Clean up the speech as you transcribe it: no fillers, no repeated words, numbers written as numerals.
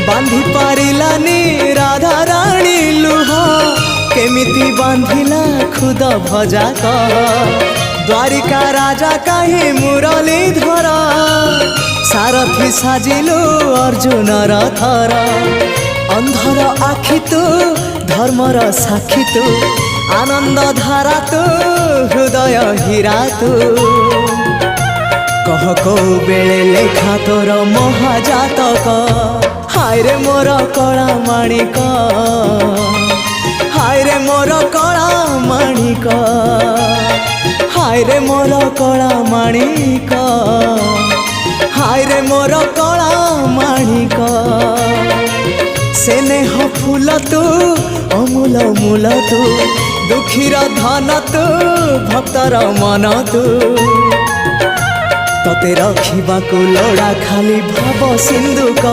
बांधी पारिलानी राधा रानी लुह केमिति बांधिला खुद भजा कह द्वारिका राजा कहीं मुरलीधर सारथी साजिलु अर्जुन रथर अंधर आखि तू धर्मर साक्षी तू आनंद धारा तू हृदय हीरा तू कह को बेले लेखा तोर महाजातक हाय रे मोर कला माणिक हाय रे मोर कला माणिक हाय रे मोर कला माणिक हाय रे मोर कला माणिक स्नेह फूल तू अमूल मूल तू दुखीर धन तू भक्तर मन तू तते रखिबाकू लोड़ा खाली भाव सिंधुक